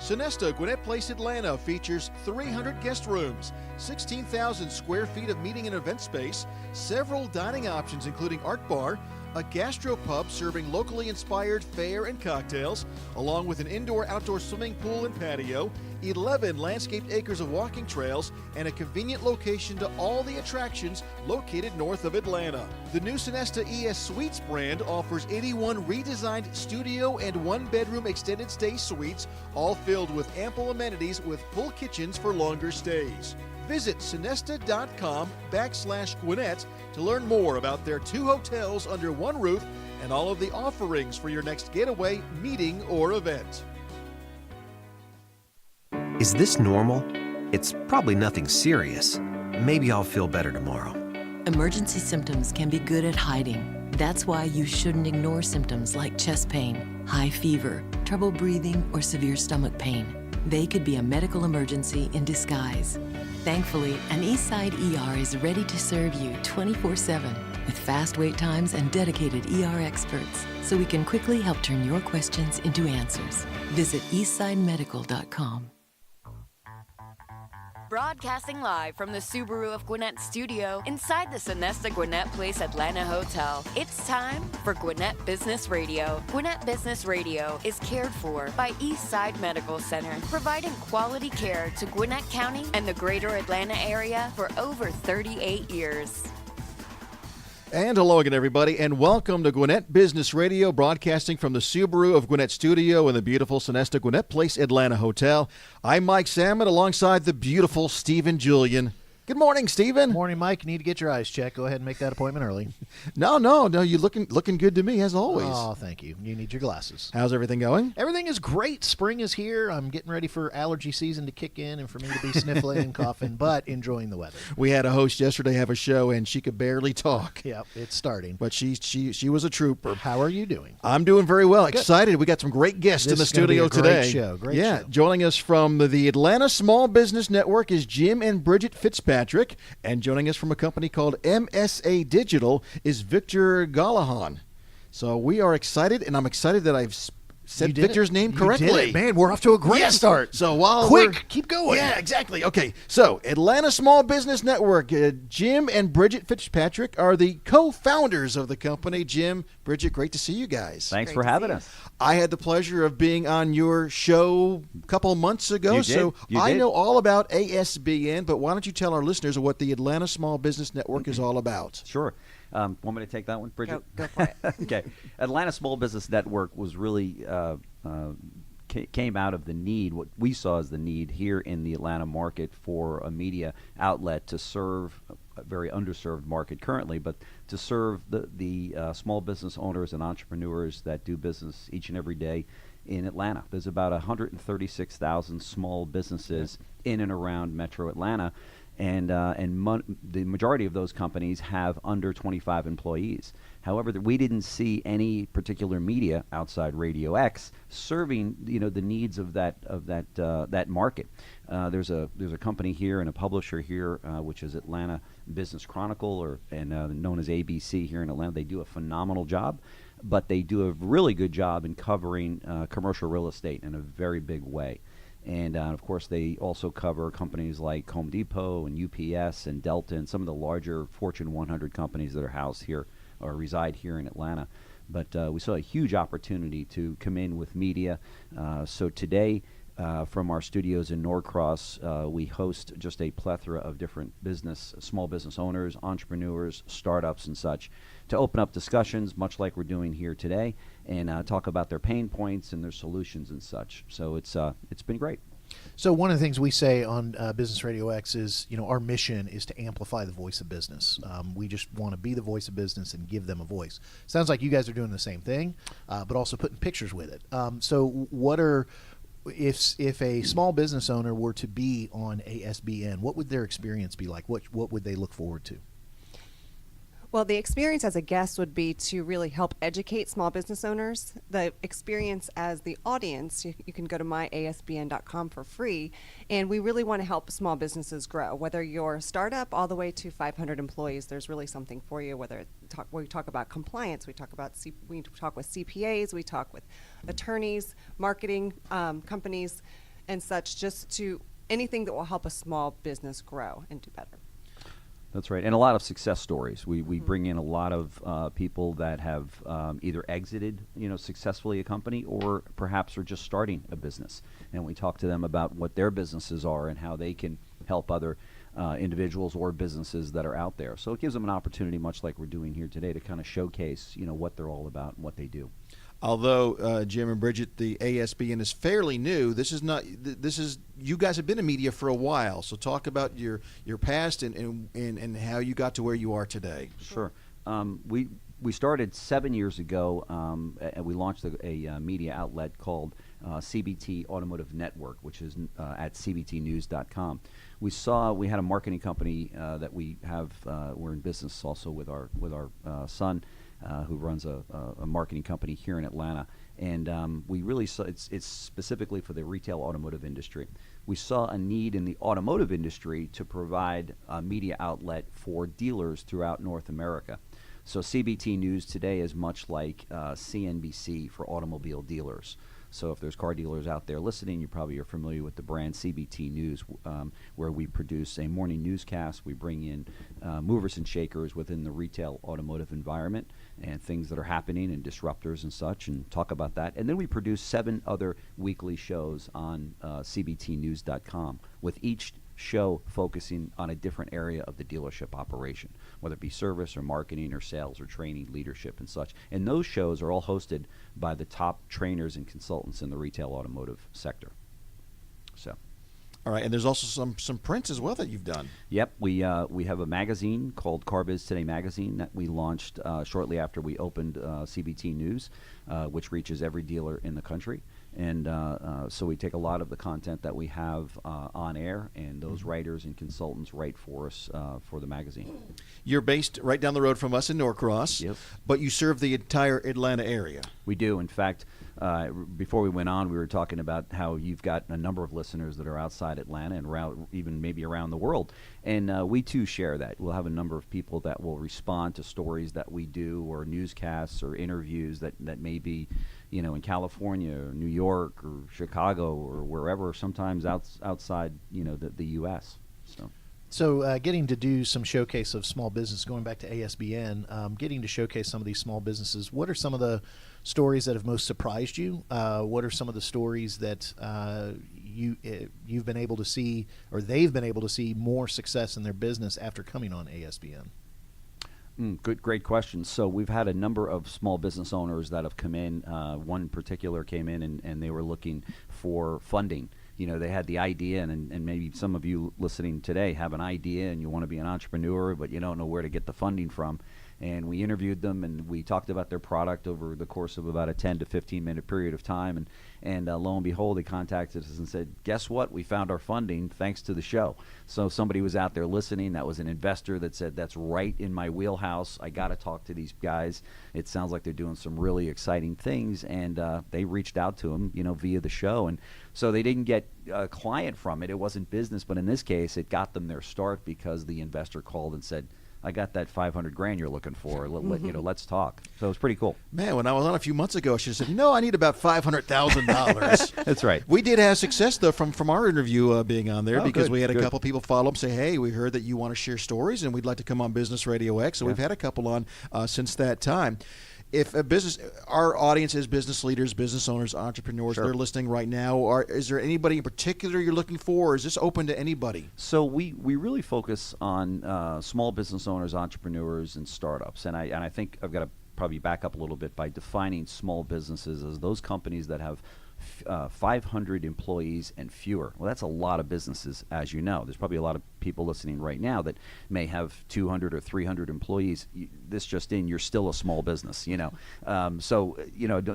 Sonesta Gwinnett Place Atlanta features 300 guest rooms, 16,000 square feet of meeting and event space, several dining options including Art Bar, a gastropub serving locally inspired fare and cocktails, along with an indoor-outdoor swimming pool and patio, 11 landscaped acres of walking trails, and a convenient location to all the attractions located north of Atlanta. The new Sonesta ES Suites brand offers 81 redesigned studio and one-bedroom extended stay suites, all filled with ample amenities with full kitchens for longer stays. Visit sonesta.com/Gwinnett to learn more about their 2 hotels under one roof and all of the offerings for your next getaway, meeting, or event. Is this normal? It's probably nothing serious. Maybe I'll feel better tomorrow. Emergency symptoms can be good at hiding. That's why you shouldn't ignore symptoms like chest pain, high fever, trouble breathing, or severe stomach pain. They could be a medical emergency in disguise. Thankfully, an Eastside ER is ready to serve you 24/7 with fast wait times and dedicated ER experts, so we can quickly help turn your questions into answers. Visit eastsidemedical.com. Broadcasting live from the Subaru of Gwinnett studio inside the Sonesta Gwinnett Place Atlanta Hotel. It's time for Gwinnett Business Radio. Gwinnett Business Radio is cared for by Eastside Medical Center, providing quality care to Gwinnett County and the greater Atlanta area for over 38 years. And hello again, everybody, and welcome to Gwinnett Business Radio, broadcasting from the Subaru of Gwinnett studio in the beautiful Sonesta Gwinnett Place Atlanta Hotel. I'm Mike Salmon alongside the beautiful Stephen Julian. Good morning, Stephen. Morning, Mike. You need to get your eyes checked. Go ahead and make that appointment early. No, you're looking good to me, as always. Oh, thank you. You need your glasses. How's everything going? Everything is great. Spring is here. I'm getting ready for allergy season to kick in and for me to be sniffling and coughing, but enjoying the weather. We had a host yesterday have a show, and she could barely talk. Yep, it's starting. But she was a trooper. How are you doing? I'm doing very well. Good. Excited. We got some great guests in the studio today. Great show. Great show. show. Joining us from the Atlanta Small Business Network is Jim and Bridget Fitzpatrick, and joining us from a company called MSA Digital is Victor Gollahon. So we are excited, and I'm excited that I've said Victor's name correctly. You did it, man. We're off to a great start. So while keep going. Yeah, exactly. Okay, so Atlanta Small Business Network, Jim and Bridget Fitzpatrick are the co-founders of the company. Jim, Bridget, great to see you guys. Thanks for having us. I had the pleasure of being on your show a couple months ago, so I know all about ASBN, but why don't you tell our listeners what the Atlanta Small Business Network is all about? Sure. Want me to take that one, Bridget? Go for it. Okay. Atlanta Small Business Network was really came out of the need, what we saw as the need here in the Atlanta market for a media outlet to serve a very underserved market currently, but to serve the small business owners and entrepreneurs that do business each and every day in Atlanta. There's about 136,000 small businesses in and around Metro Atlanta, and the majority of those companies have under 25 employees. However, we didn't see any particular media outside RadioX serving the needs of that market. There's a company here and a publisher here, which is Atlanta Business Chronicle, known as ABC here in Atlanta. They do a phenomenal job, but they do a really good job in covering commercial real estate in a very big way. And, of course, they also cover companies like Home Depot and UPS and Delta and some of the larger Fortune 100 companies that are housed here or reside here in Atlanta. But we saw a huge opportunity to come in with media. So today, from our studios in Norcross, we host just a plethora of different small business owners, entrepreneurs, startups, and such, to open up discussions, much like we're doing here today, and talk about their pain points and their solutions and such. So it's been great. So one of the things we say on Business Radio X is, our mission is to amplify the voice of business. We just want to be the voice of business and give them a voice. Sounds like you guys are doing the same thing, but also putting pictures with it. So if a small business owner were to be on ASBN, what would their experience be like? What would they look forward to? Well, the experience as a guest would be to really help educate small business owners. The experience as the audience, you can go to myasbn.com for free, and we really want to help small businesses grow. Whether you're a startup all the way to 500 employees, there's really something for you. We talk about compliance, we talk with CPAs, we talk with attorneys, marketing companies, and such, just to anything that will help a small business grow and do better. That's right, and a lot of success stories. We bring in a lot of people that have either exited, successfully a company, or perhaps are just starting a business, and we talk to them about what their businesses are and how they can help other individuals or businesses that are out there. So it gives them an opportunity, much like we're doing here today, to kind of showcase, what they're all about and what they do. Although Jim and Bridget, the ASBN is fairly new. This is not. This is you guys have been in media for a while. So talk about your past and how you got to where you are today. Sure. We started 7 years ago, and we launched a media outlet called CBT Automotive Network, which is at cbtnews.com. We had a marketing company that we have. We're in business also with our son, who runs a marketing company here in Atlanta, and we really saw it's specifically for the retail automotive industry. We saw a need in the automotive industry to provide a media outlet for dealers throughout North America. So CBT News today is much like CNBC for automobile dealers. So if there's car dealers out there listening, you probably are familiar with the brand CBT News, where we produce a morning newscast. We bring in movers and shakers within the retail automotive environment and things that are happening and disruptors and such, and talk about that. And then we produce 7 other weekly shows on cbtnews.com, with each show focusing on a different area of the dealership operation, whether it be service or marketing or sales or training, leadership and such. And those shows are all hosted by the top trainers and consultants in the retail automotive sector. So, all right, and there's also some prints as well that you've done. Yep, we have a magazine called Car Biz Today magazine that we launched shortly after we opened CBT News, which reaches every dealer in the country. And so we take a lot of the content that we have on air, and those writers and consultants write for us for the magazine. You're based right down the road from us in Norcross, Yes. But you serve the entire Atlanta area. We do. In fact, before we went on, we were talking about how you've got a number of listeners that are outside Atlanta and even maybe around the world. And we, too, share that. We'll have a number of people that will respond to stories that we do, or newscasts or interviews that may be, in California or New York or Chicago or wherever, sometimes outside, the U.S. So getting to do some showcase of small business, going back to ASBN, getting to showcase some of these small businesses, what are some of the stories that have most surprised you? What are some of the stories that you've been able to see, or they've been able to see more success in their business after coming on ASBN? Great question. So we've had a number of small business owners that have come in. One in particular came in and they were looking for funding. They had the idea, and maybe some of you listening today have an idea and you want to be an entrepreneur, but you don't know where to get the funding from. And we interviewed them, and we talked about their product over the course of about a 10 to 15 minute period of time. And lo and behold, they contacted us and said, guess what? We found our funding thanks to the show. So somebody was out there listening. That was an investor that said, that's right in my wheelhouse. I got to talk to these guys. It sounds like they're doing some really exciting things. And they reached out to them, via the show. And so they didn't get a client from it. It wasn't business. But in this case, it got them their start because the investor called and said, I got that $500,000 you're looking for. Let's talk. So it's pretty cool. Man, when I was on a few months ago, I should have said, I need about $500,000. That's right. We did have success, though, from our interview being on there, because good, we had a good. couple people follow up and say, hey, we heard that you want to share stories, and we'd like to come on Business Radio X. So we've had a couple on since that time. If our audience is business leaders, business owners, entrepreneurs, Sure. they're listening right now, is there anybody in particular you're looking for, or is this open to anybody? So we really focus on small business owners, entrepreneurs, and startups. And I think I've got to probably back up a little bit by defining small businesses as those companies that have 500 employees and fewer. Well, that's a lot of businesses, as you know. There's probably a lot of people listening right now that may have 200 or 300 employees. This just in, you're still a small business, So,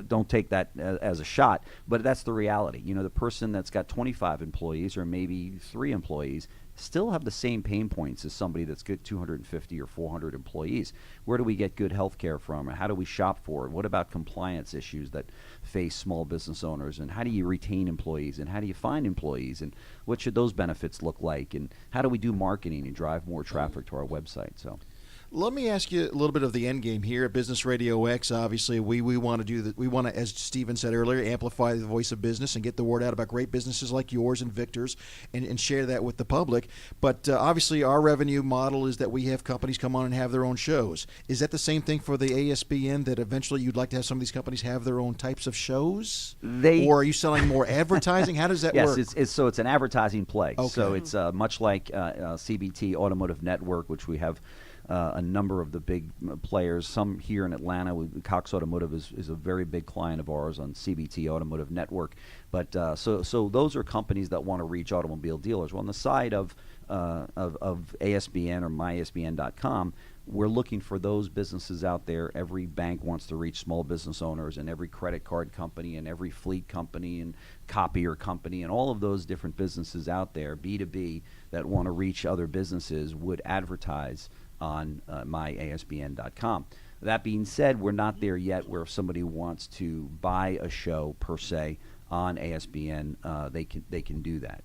don't take that as a shot, but that's the reality. The person that's got 25 employees or maybe 3 employees still have the same pain points as somebody that's got 250 or 400 employees. Where do we get good health care from? How do we shop for it? What about compliance issues that face small business owners? And how do you retain employees? And how do you find employees? And what should those benefits look like? And how do we do marketing and drive more traffic to our website? So, Let me ask you a little bit of the end game here at Business Radio X. Obviously, we want to do that. We want to, as Stephen said earlier, amplify the voice of business and get the word out about great businesses like yours and Victor's, and share that with the public. But obviously, our revenue model is that we have companies come on and have their own shows. Is that the same thing for the ASBN? That eventually you'd like to have some of these companies have their own types of shows, or are you selling more advertising? How does that work? Yes, so it's an advertising play. Okay. So it's much like CBT Automotive Network, which we have. A number of the big players, some here in Atlanta. Cox Automotive is a very big client of ours on CBT Automotive Network. But so those are companies that want to reach automobile dealers. Well, on the side of ASBN or myasbn.com, we're looking for those businesses out there. Every bank wants to reach small business owners, and every credit card company, and every fleet company, and copier company, and all of those different businesses out there, B2B, that want to reach other businesses would advertise on myasbn.com. That being said, we're not there yet where if somebody wants to buy a show per se on ASBN, they can do that.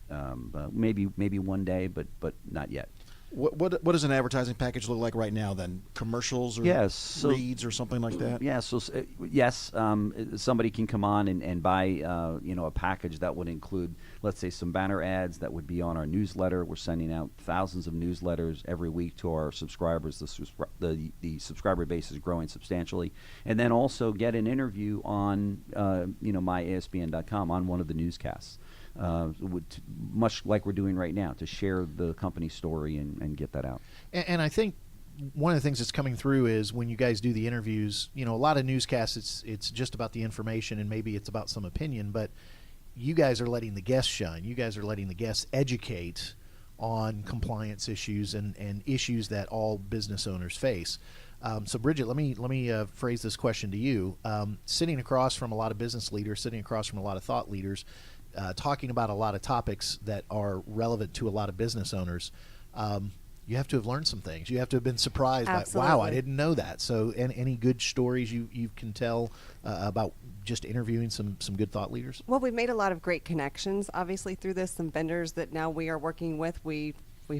Maybe one day, but not yet. What does an advertising package look like right now then? Commercials or reads or something like that? Yeah, so yes, somebody can come on and buy a package that would include, let's say, some banner ads that would be on our newsletter. We're sending out thousands of newsletters every week to our subscribers. The subscriber base is growing substantially. And then also get an interview on myasbn.com on one of the newscasts. Much like we're doing right now, to share the company story and get that out. And I think one of the things that's coming through is when you guys do the interviews, a lot of newscasts, it's just about the information and maybe it's about some opinion, but you guys are letting the guests shine. You guys are letting the guests educate on compliance issues and issues that all business owners face. So Bridget, let me phrase this question to you. Sitting across from a lot of business leaders, sitting across from a lot of thought leaders, talking about a lot of topics that are relevant to a lot of business owners, you have to have learned some things. You have to have been surprised by, wow, I didn't know that. So any good stories you can tell about just interviewing some good thought leaders? Well, we've made a lot of great connections, obviously, through this. Some vendors that now we are working with, we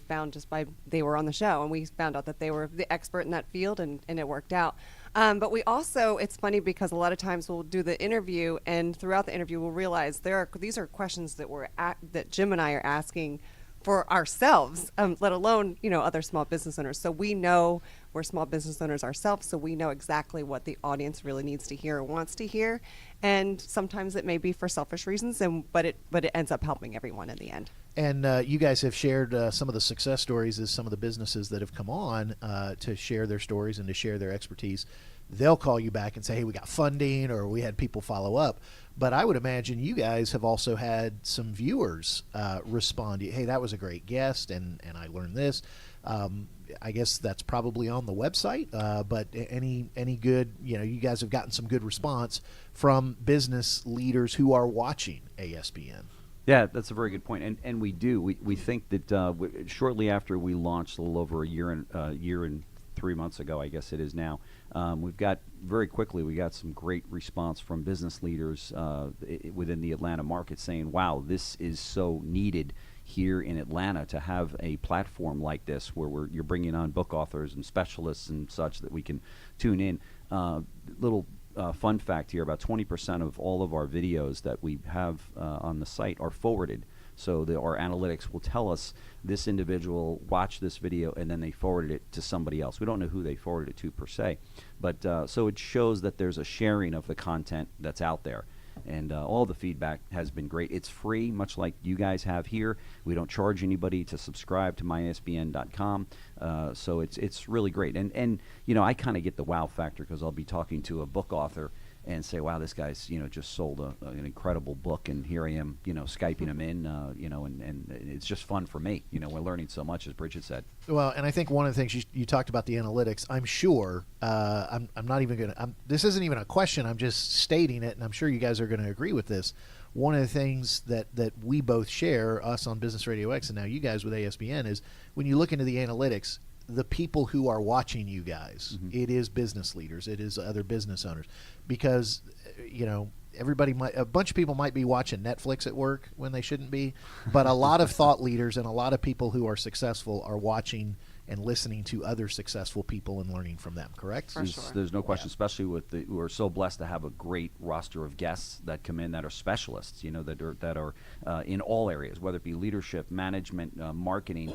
found just by they were on the show, and we found out that they were the expert in that field, and it worked out. But we also, it's funny because a lot of times we'll do the interview, and throughout the interview we'll realize these are questions that Jim and I are asking for ourselves, let alone other small business owners. So we know we're small business owners ourselves, so we know exactly what the audience really needs to hear or wants to hear. And sometimes it may be for selfish reasons, but it ends up helping everyone in the end. And you guys have shared some of the success stories as some of the businesses that have come on to share their stories and to share their expertise. They'll call you back and say, hey, we got funding, or we had people follow up. But I would imagine you guys have also had some viewers respond to you, hey, that was a great guest, and I learned this. I guess that's probably on the website, but any good, you guys have gotten some good response from business leaders who are watching ASBN. Yeah, that's a very good point, and we do. We think that shortly after we launched, a little over a year and 3 months ago, I guess it is now, we got some great response from business leaders within the Atlanta market saying, wow, this is so needed here in Atlanta to have a platform like this where you're bringing on book authors and specialists and such that we can tune in. Little fun fact here, about 20% of all of our videos that we have on the site are forwarded. So our analytics will tell us this individual watched this video and then they forwarded it to somebody else. We don't know who they forwarded it to per se, but so it shows that there's a sharing of the content that's out there. And all the feedback has been great. It's free, much like you guys have here. We don't charge anybody to subscribe to myasbn.com, so it's really great. And I kind of get the wow factor because I'll be talking to a book author and say, wow, this guy's just sold an incredible book, and here I am, Skyping him in, and it's just fun for me. We're learning so much, as Bridget said. Well, and I think one of the things you talked about the analytics. I'm sure I'm not even going to. This isn't even a question. I'm just stating it, and I'm sure you guys are going to agree with this. One of the things that we both share, us on Business Radio X, and now you guys with ASBN, is when you look into the analytics, the people who are watching you guys, it is business leaders, it is other business owners, because a bunch of people might be watching Netflix at work when they shouldn't be, but a lot of thought leaders and a lot of people who are successful are watching and listening to other successful people and learning from them, correct? There's no question, especially with we're so blessed to have a great roster of guests that come in that are specialists, that are in all areas, whether it be leadership, management, marketing,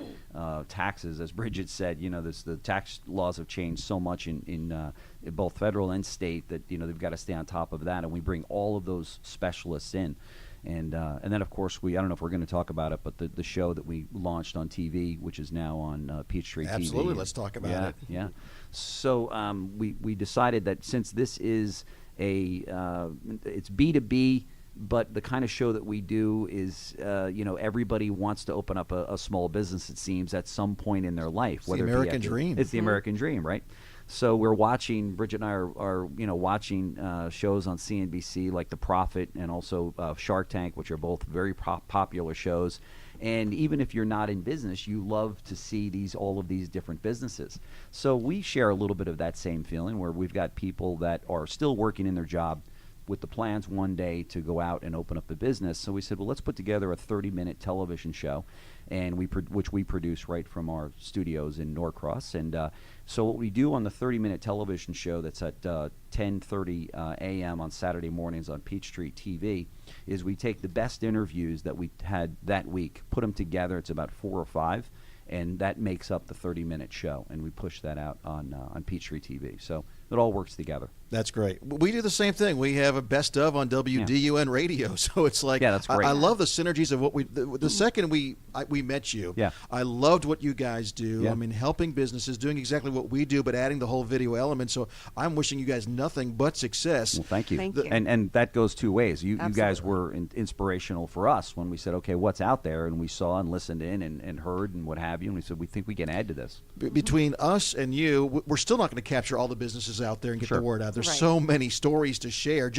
taxes. As Bridget said, the tax laws have changed so much in both federal and state that they've got to stay on top of that, and we bring all of those specialists in. And then, of course, I don't know if we're going to talk about it, but the show that we launched on TV, which is now on Peachtree TV. Absolutely, let's talk about it. Yeah. So we decided that since this is it's B2B, but the kind of show that we do is, everybody wants to open up a small business, it seems, at some point in their life. It's the American dream. It's the American dream, right? So we're watching, Bridget and I are watching shows on CNBC like The Profit and also Shark Tank, which are both very popular shows. And even if you're not in business, you love to see all of these different businesses. So we share a little bit of that same feeling where we've got people that are still working in their job with the plans one day to go out and open up a business. So we said, well, let's put together a 30-minute television show, and which we produce right from our studios in Norcross. And so what we do on the 30-minute television show that's at 10:30 a.m. on Saturday mornings on Peachtree TV is we take the best interviews that we had that week, put them together. It's about 4 or 5. And that makes up the 30-minute show, and we push that out on Peachtree TV. So it all works together. That's great. We do the same thing. We have a best of on WDUN radio, so it's like that's great. I love the synergies of what the second we met you. Yeah. I loved what you guys do. Yeah. I mean, helping businesses, doing exactly what we do, but adding the whole video element. So I'm wishing you guys nothing but success. Well, thank you. Thank you. And that goes two ways. You guys Absolutely. were inspirational for us when we said, okay, what's out there? And we saw and listened in and heard and what have you. And we said, we think we can add to this. Between us and you, we're still not going to capture all the businesses out there and get Sure. the word out. There's Right. so many stories to share.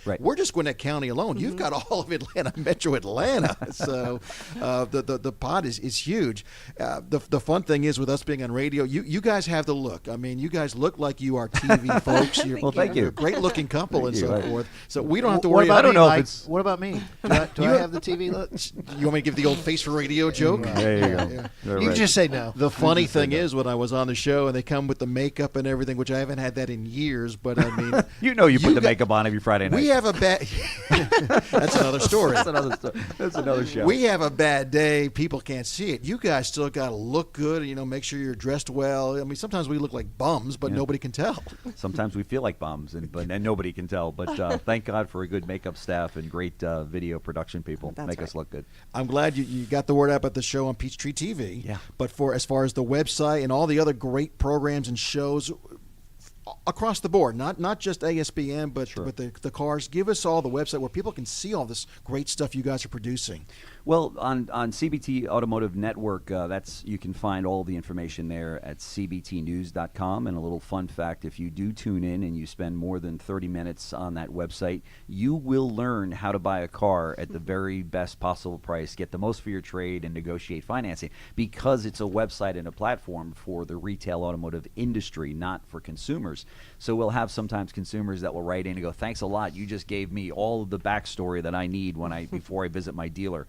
Right. We're just Gwinnett County alone. You've got all of Atlanta, Metro Atlanta. So the pod is huge. The fun thing is with us being on radio, you guys have the look. I mean, you guys look like you are TV folks. You're, Thank you. You're a great looking couple Thank and you. so forth. So we don't have to What worry about about me, I don't know if Mike? it's- What about me? Do I have the TV look? You want me to give the old face for radio joke? There you go. Yeah. You're You right. just say no. The funny thing is, when I was on the show and they come with the makeup and everything, which I haven't had that in years, but I mean, you put the makeup on every Friday night. we have a bad. That's another story. That's another story. That's another show. We have a bad day. People can't see it. You guys still got to look good. Make sure you're dressed well. I mean, sometimes we look like bums, but nobody can tell. Sometimes we feel like bums, and nobody can tell. But thank God for a good makeup staff and great video production people. That's Make right. us look good. I'm glad you got the word out about the show on Peachtree TV. Yeah. But as far as the website and all the other great programs and shows across the board, not just ASBN, but the cars. Give us all the website where people can see all this great stuff you guys are producing. Well, on CBT Automotive Network, you can find all the information there at cbtnews.com. And a little fun fact, if you do tune in and you spend more than 30 minutes on that website, you will learn how to buy a car at the very best possible price, get the most for your trade, and negotiate financing, because it's a website and a platform for the retail automotive industry, not for consumers. So we'll have sometimes consumers that will write in and go, thanks a lot, you just gave me all of the backstory that I need before I visit my dealer.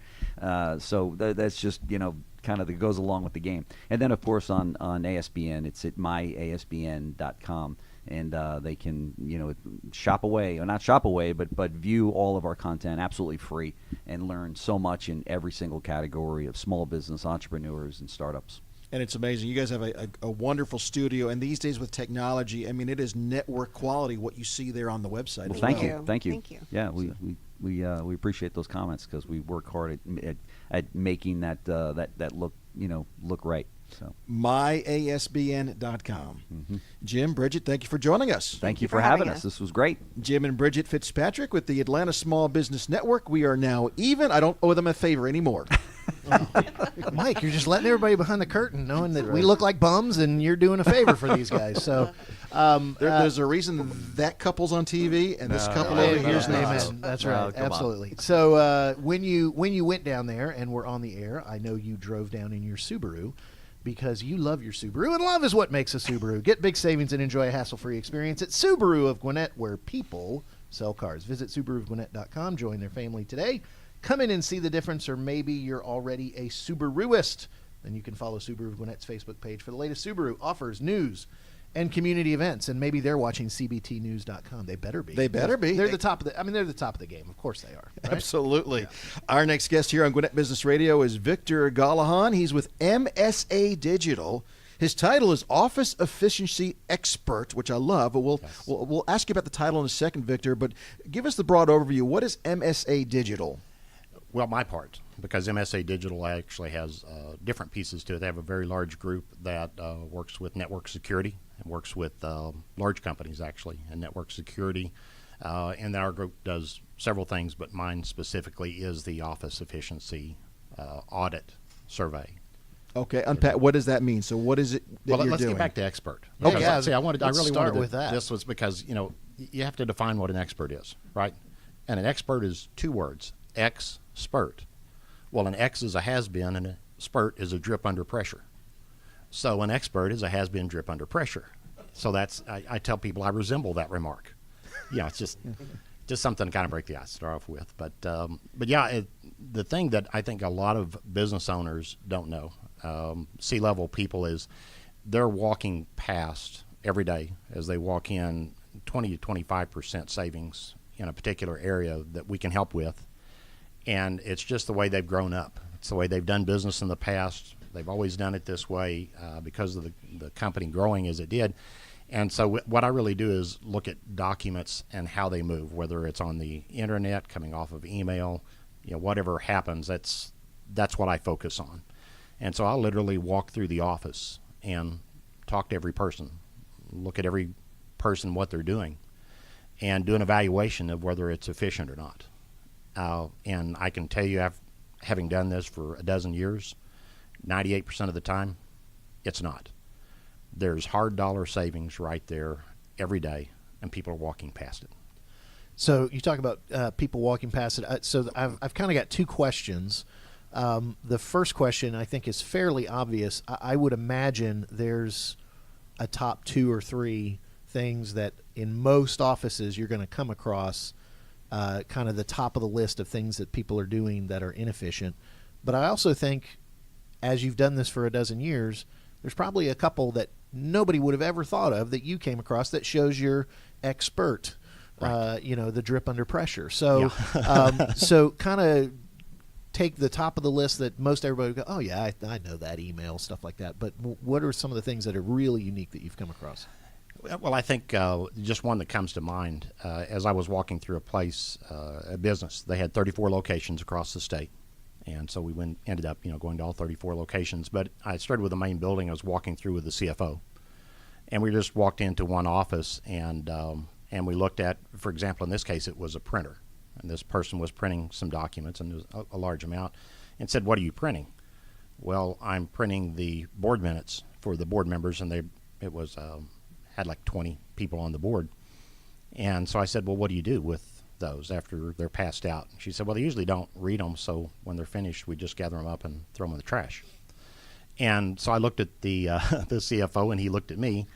So that's just, kind of that goes along with the game. And then, of course, on ASBN, it's at myasbn.com. And they can, shop away, or not shop away, but view all of our content absolutely free and learn so much in every single category of small business entrepreneurs and startups. And it's amazing. You guys have a wonderful studio, and these days with technology, I mean, it is network quality what you see there on the website. Well, as thank well. you, thank you. Thank you. Yeah, we appreciate those comments because we work hard at making that look look right. So myasbn.com. Jim, Bridget, thank you for joining us. thank you for having us. This was great. Jim and Bridget Fitzpatrick with the Atlanta Small Business Network. We are now even. I don't owe them a favor anymore. Mike, you're just letting everybody behind the curtain, knowing that we look like bums, and you're doing a favor for these guys. So, There's a reason that couple's on TV and this couple over here's not. Amen. That's No, right. come on. Absolutely. So when you went down there and were on the air, I know you drove down in your Subaru because you love your Subaru, and love is what makes a Subaru. Get big savings and enjoy a hassle-free experience at Subaru of Gwinnett, where people sell cars. Visit SubaruofGwinnett.com. Join their family today. Come in and see the difference, or maybe you're already a Subaruist. And you can follow Subaru of Gwinnett's Facebook page for the latest Subaru offers, news, and community events. And maybe they're watching CBTnews.com. They better be. They better be. They're the top of the. I mean, they're the top of the game. Of course they are. Right? Absolutely. Yeah. Our next guest here on Gwinnett Business Radio is Victor Gollahon. He's with MSA Digital. His title is Office Efficiency Expert, which I love. But we'll ask you about the title in a second, Victor. But give us the broad overview. What is MSA Digital? Well, my part, because MSA Digital actually has different pieces to it. They have a very large group that works with network security and works with large companies, actually, in network security. And then our group does several things, but mine specifically is the Office Efficiency Audit Survey. Okay, unpack. What does that mean? So what is it that you're let's doing? get back to expert. Okay, Because, see, I let's really start wanted with that. This was because, you have to define what an expert is, right? And an expert is two words, expert. Well, an X is a has-been, and a spurt is a drip under pressure. So an expert is a has-been drip under pressure. So that's, I tell people I resemble that remark. Yeah, it's just something to kind of break the ice, start off with. But yeah, the thing that I think a lot of business owners don't know, C-level people, is they're walking past every day as they walk in 20 to 25% savings in a particular area that we can help with. And it's just the way they've grown up. It's the way they've done business in the past. They've always done it this way because of the company growing as it did. And so what I really do is look at documents and how they move, whether it's on the internet, coming off of email, whatever happens, that's what I focus on. And so I'll literally walk through the office and talk to every person, look at every person, what they're doing, and do an evaluation of whether it's efficient or not. And I can tell you, having done this for a dozen years, 98% of the time, it's not. There's hard dollar savings right there every day, and people are walking past it. So you talk about people walking past it. So I've kind of got two questions. The first question I think is fairly obvious. I would imagine there's a top 2 or 3 things that in most offices you're going to come across, kind of the top of the list of things that people are doing that are inefficient. But I also think, as you've done this for a dozen years, there's probably a couple that nobody would have ever thought of that you came across that shows you're expert, Right. The drip under pressure. So, Yeah. so kind of take the top of the list that most everybody would go, oh yeah, I know that email, stuff like that. But what are some of the things that are really unique that you've come across? Well, I think just one that comes to mind, as I was walking through a business, they had 34 locations across the state. And so we ended up, going to all 34 locations. But I started with the main building. I was walking through with the CFO. And we just walked into one office, and we looked at, for example, in this case, it was a printer. And this person was printing some documents, and it was a large amount, and said, "What are you printing?" Well, I'm printing the board minutes for the board members, and it was had like 20 people on the board. And so I said, "Well, what do you do with those after they're passed out?" And she said, "Well, they usually don't read them, so when they're finished, we just gather them up and throw them in the trash." And so I looked at the the CFO, and he looked at me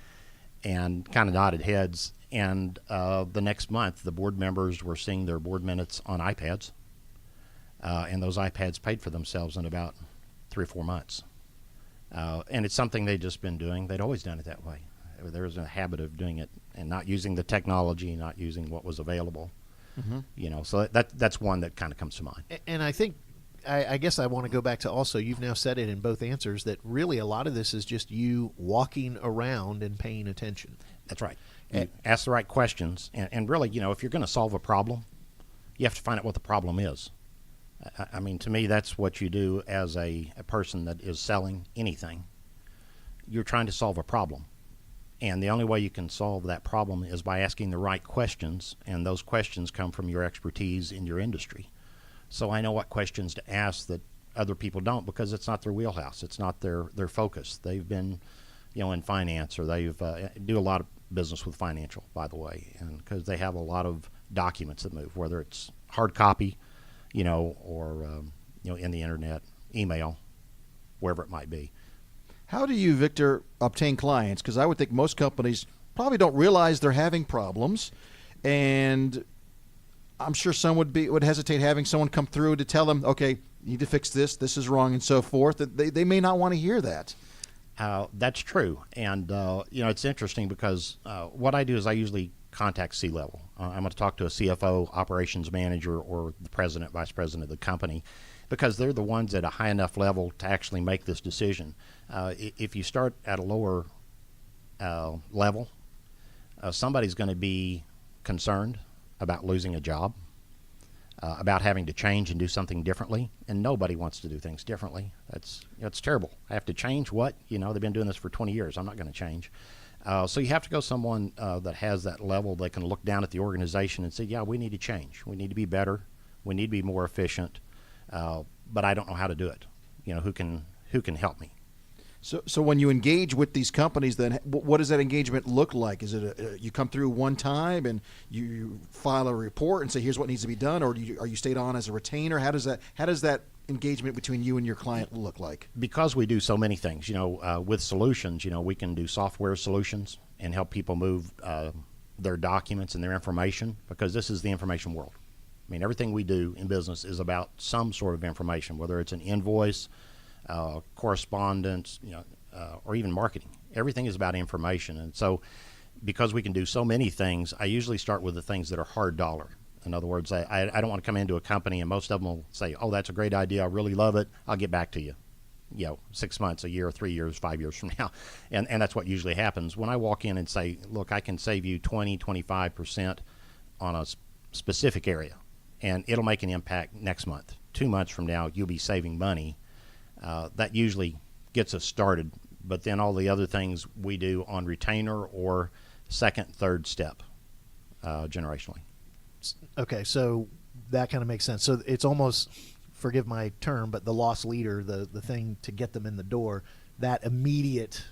and kind of nodded heads. And the next month, the board members were seeing their board minutes on iPads, and those iPads paid for themselves in about 3 or 4 months. And it's something they'd just been doing. They'd always done it that way. There was a habit of doing it and not using the technology, not using what was available. Mm-hmm. So that's one that kind of comes to mind. And I think, I guess I want to go back to also, you've now said it in both answers, that really a lot of this is just you walking around and paying attention. That's right. You ask the right questions. And really, if you're going to solve a problem, you have to find out what the problem is. I mean, to me, that's what you do as a person that is selling anything. You're trying to solve a problem. And the only way you can solve that problem is by asking the right questions, and those questions come from your expertise in your industry. So I know what questions to ask that other people don't, because it's not their wheelhouse. It's not their focus. They've been, in finance, or they've do a lot of business with financial, by the way, and because they have a lot of documents that move, whether it's hard copy, or in the internet, email, wherever it might be. How do you, Victor, obtain clients? Because I would think most companies probably don't realize they're having problems, and I'm sure some would hesitate having someone come through to tell them, okay, you need to fix this, this is wrong, and so forth. They may not want to hear that. That's true. And, it's interesting because what I do is I usually contact C-level. I'm going to talk to a CFO, operations manager, or the president, vice president of the company, because they're the ones at a high enough level to actually make this decision. If you start at a lower level, somebody's going to be concerned about losing a job, about having to change and do something differently, and nobody wants to do things differently. It's terrible. I have to change what? They've been doing this for 20 years. I'm not going to change. So you have to go someone that has that level. They can look down at the organization and say, yeah, we need to change. We need to be better. We need to be more efficient. But I don't know how to do it. Who can help me? So when you engage with these companies, then what does that engagement look like? Is it you come through one time and you file a report and say here's what needs to be done, or are you stayed on as a retainer? How does that engagement between you and your client look like? Because we do so many things, with solutions, we can do software solutions and help people move their documents and their information, because this is the information world. I mean, everything we do in business is about some sort of information, whether it's an invoice, correspondence, or even marketing. Everything is about information. And so because we can do so many things, I usually start with the things that are hard dollar. In other words, I don't want to come into a company and most of them will say, oh, that's a great idea. I really love it. I'll get back to you, 6 months, a year, 3 years, 5 years from now. And that's what usually happens. When I walk in and say, look, I can save you 20, 25% on a specific area, and it'll make an impact next month. 2 months from now, you'll be saving money. That usually gets us started, but then all the other things we do on retainer or second, third step generationally. Okay, so that kind of makes sense. So it's almost, forgive my term, but the loss leader, the thing to get them in the door, that immediate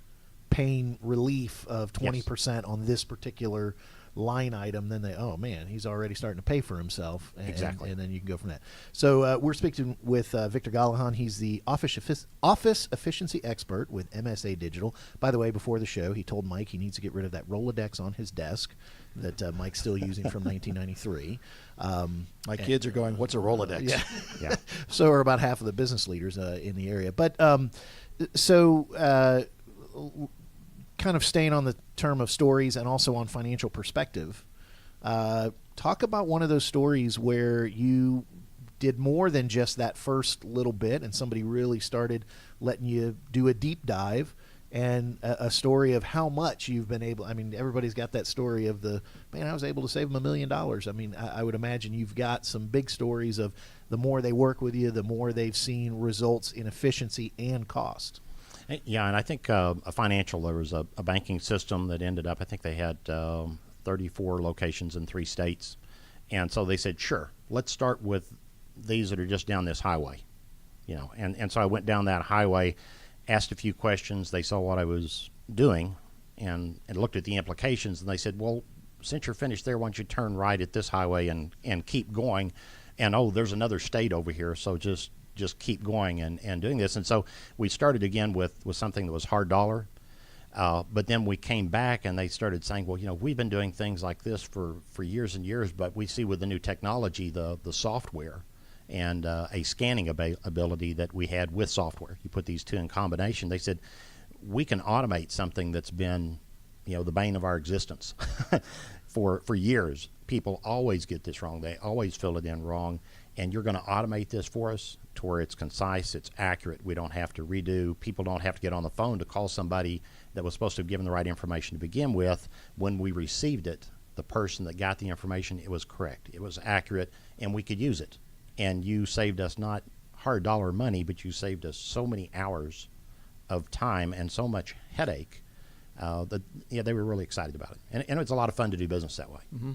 pain relief of 20% on this particular line item, then oh man, he's already starting to pay for himself. Exactly. And then you can go from that. So we're speaking with Victor Gollahon. He's the office efficiency expert with MSA Digital. By the way, before the show, he told Mike he needs to get rid of that Rolodex on his desk that Mike's still using from 1993. My kids are going, what's a Rolodex? Yeah. So are about half of the business leaders in the area. But kind of staying on the term of stories and also on financial perspective, talk about one of those stories where you did more than just that first little bit and somebody really started letting you do a deep dive, and a story of how much you've been able. I mean, everybody's got that story of I was able to save them $1 million. I mean, I would imagine you've got some big stories of the more they work with you, the more they've seen results in efficiency and cost. Yeah, and I think there was a banking system that ended up, I think they had 34 locations in 3 states. And so they said, sure, let's start with these that are just down this highway. And so I went down that highway, asked a few questions. They saw what I was doing and looked at the implications. And they said, well, since you're finished there, why don't you turn right at this highway and keep going? And, there's another state over here, so just keep going and doing this. And so we started again with something that was hard dollar. But then we came back and they started saying, well, we've been doing things like this for years and years, but we see with the new technology, the software and a scanning ability that we had with software. You put these two in combination. They said, we can automate something that's been, the bane of our existence for years. People always get this wrong. They always fill it in wrong. And you're going to automate this for us to where it's concise, it's accurate. We don't have to redo. People don't have to get on the phone to call somebody that was supposed to have given the right information to begin with. When we received it, the person that got the information, it was correct. It was accurate, and we could use it. And you saved us not hard dollar money, but you saved us so many hours of time and so much headache that they were really excited about it. And it's a lot of fun to do business that way. Mm-hmm.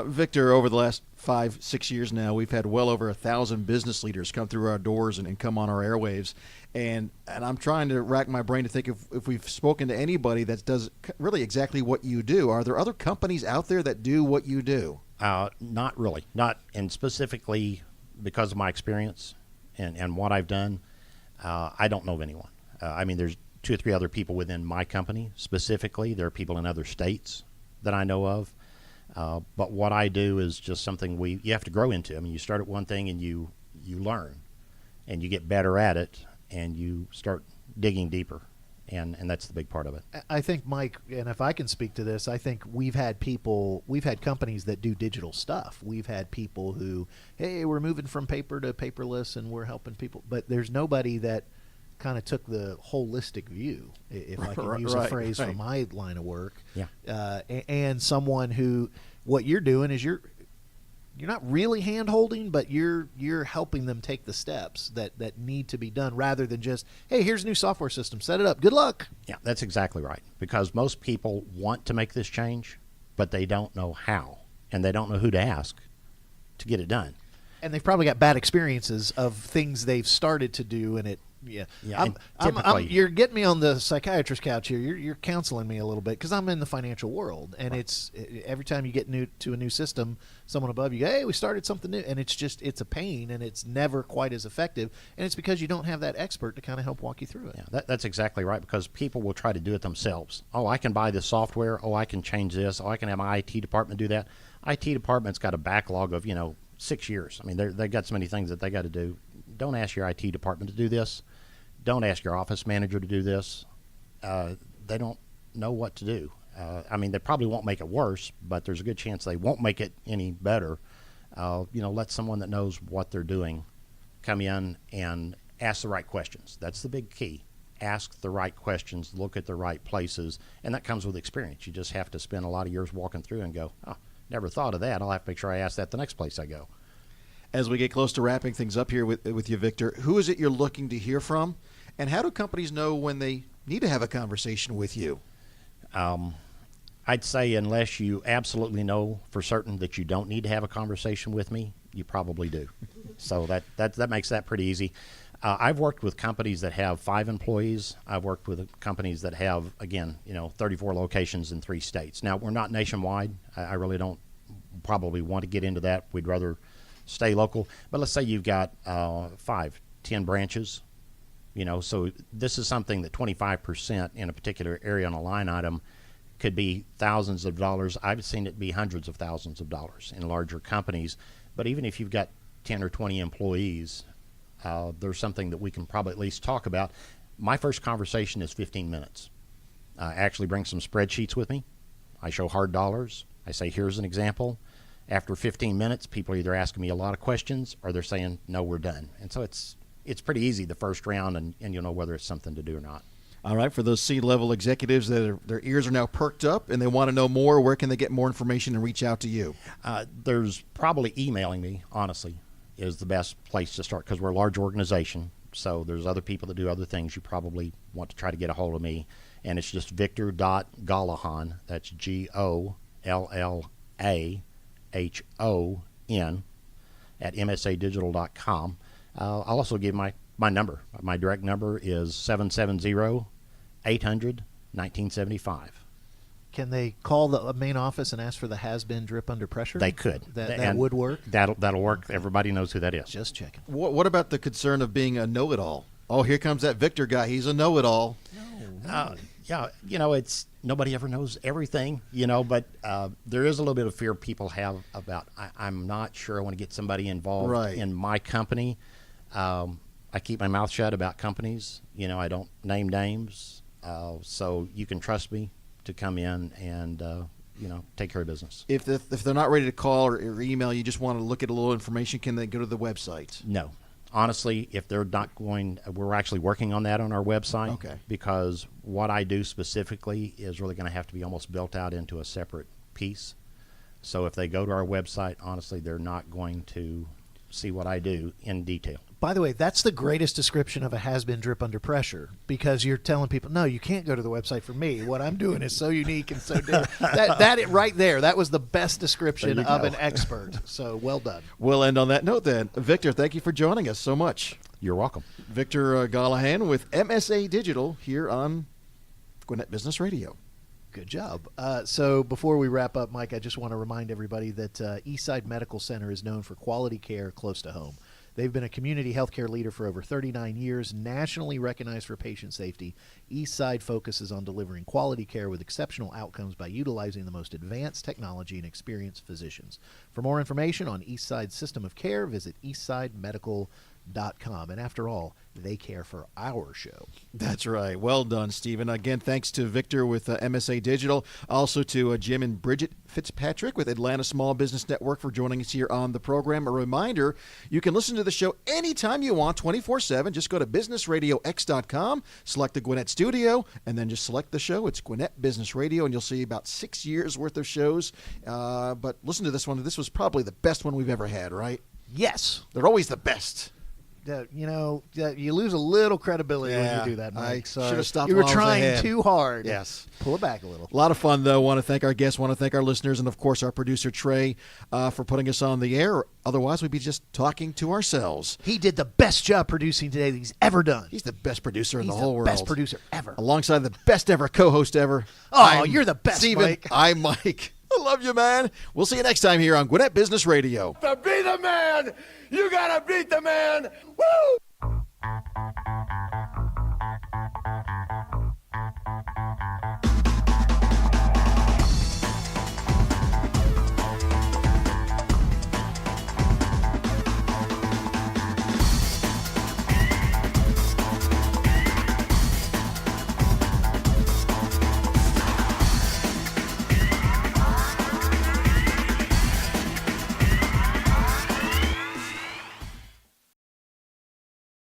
Victor, over the last 5-6 years now, we've had well over 1,000 business leaders come through our doors and come on our airwaves. And I'm trying to rack my brain to think if we've spoken to anybody that does really exactly what you do. Are there other companies out there that do what you do? Not really. And specifically because of my experience and what I've done, I don't know of anyone. There's 2 or 3 other people within my company specifically. There are people in other states that I know of. But what I do is just something you have to grow into. You start at one thing and you learn. and you get better at it, and you start digging deeper. And that's the big part of it. I think, Mike, and if I can speak to this, I think we've had companies that do digital stuff. We've had people who, hey, we're moving from paper to paperless and we're helping people. But there's nobody that kind of took the holistic view, if I can use a phrase from my line of work. Yeah. And someone who, what you're doing is you're not really hand-holding, but you're helping them take the steps that need to be done, rather than just, hey, here's a new software system, set it up, good luck. Yeah, that's exactly right. Because most people want to make this change, but they don't know how, and they don't know who to ask to get it done. And they've probably got bad experiences of things they've started to do, and it. Yeah, you're getting me on the psychiatrist couch here. You're counseling me a little bit because I'm in the financial world, and it's every time you get to a new system, someone above you go, hey, we started something new, and it's a pain, and it's never quite as effective, and it's because you don't have that expert to kind of help walk you through it. Yeah, that's exactly right, because people will try to do it themselves. Oh, I can buy this software. Oh, I can change this. Oh, I can have my IT department do that. IT department's got a backlog of 6 years. I mean, they've got so many things that they got to do. Don't ask your IT department to do this. Don't ask your office manager to do this. They don't know what to do. I mean, they probably won't make it worse, but there's a good chance they won't make it any better. Let someone that knows what they're doing come in and ask the right questions. That's the big key. Ask the right questions, look at the right places, and that comes with experience. You just have to spend a lot of years walking through and go, oh, never thought of that. I'll have to make sure I ask that the next place I go. As we get close to wrapping things up here with you, Victor, who is it you're looking to hear from? And how do companies know when they need to have a conversation with you? I'd say unless you absolutely know for certain that you don't need to have a conversation with me, you probably do. So that makes that pretty easy. I've worked with companies that have 5 employees. I've worked with companies that have, again, 34 locations in 3 states. Now, we're not nationwide. I really don't probably want to get into that. We'd rather stay local. But let's say you've got 5, 10 branches. So this is something that 25% in a particular area on a line item could be thousands of dollars. I've seen it be hundreds of thousands of dollars in larger companies. But even if you've got 10 or 20 employees, there's something that we can probably at least talk about. My first conversation is 15 minutes. I actually bring some spreadsheets with me. I show hard dollars. I say, here's an example. After 15 minutes, people are either asking me a lot of questions or they're saying, no, we're done. And so it's pretty easy the first round, and you'll know whether it's something to do or not. All right, for those C-level executives their ears are now perked up and they want to know more, where can they get more information and reach out to you? There's probably emailing me, honestly, is the best place to start, because we're a large organization, so there's other people that do other things. You probably want to try to get a hold of me, and it's just victor.gollahon, that's Gollahon, at msadigital.com. I'll also give my number. My direct number is 770-800-1975. Can they call the main office and ask for the has-been drip under pressure? They could. That would work? That'll work. Everybody knows who that is. Just checking. What about the concern of being a know-it-all? Oh, here comes that Victor guy. He's a know-it-all. Yeah, it's nobody ever knows everything, but there is a little bit of fear people have about, I'm not sure I want to get somebody involved in my company. I keep my mouth shut about companies. I don't name names. So you can trust me to come in and, take care of business. If they're not ready to call or email, you just want to look at a little information, can they go to the website? No. Honestly, if they're not going, we're actually working on that on our website. Okay. Because what I do specifically is really going to have to be almost built out into a separate piece. So if they go to our website, honestly, they're not going to see what I do in detail. By the way, that's the greatest description of a has-been drip under pressure, because you're telling people, no, you can't go to the website for me. What I'm doing is so unique and so different. that right there, that was the best description of an expert. So well done. We'll end on that note then. Victor, thank you for joining us so much. You're welcome. Victor Gollahon with MSA Digital here on Gwinnett Business Radio. Good job. So before we wrap up, Mike, I just want to remind everybody that Eastside Medical Center is known for quality care close to home. They've been a community healthcare leader for over 39 years, nationally recognized for patient safety. Eastside focuses on delivering quality care with exceptional outcomes by utilizing the most advanced technology and experienced physicians. For more information on Eastside's system of care, visit eastsidemedical.com. MSAdigitalMSA.com. And after all, they care for our show. That's right. Well done, Stephen. Again, thanks to Victor with MSA Digital. Also to Jim and Bridget Fitzpatrick with Atlanta Small Business Network for joining us here on the program. A reminder, you can listen to the show anytime you want, 24/7. Just go to businessradiox.com, select the Gwinnett Studio, and then just select the show. It's Gwinnett Business Radio, and you'll see about 6 years worth of shows. But listen to this one. This was probably the best one we've ever had, right? Yes. They're always the best. You lose a little credibility when you do that, Mike. I Sorry. should have stopped You were while I was trying ahead. too hard. Yes. Pull it back a little. A lot of fun, though. Want to thank our guests, want to thank our listeners, and, of course, our producer, Trey, for putting us on the air. Otherwise, we'd be just talking to ourselves. He did the best job producing today that he's ever done. He's the best producer in He's the whole world. best producer ever. Alongside the best ever co-host ever. Oh, you're the best, Steven. Mike. I'm Mike. I love you, man. We'll see you next time here on Gwinnett Business Radio. To be the man, you gotta beat the man. Woo!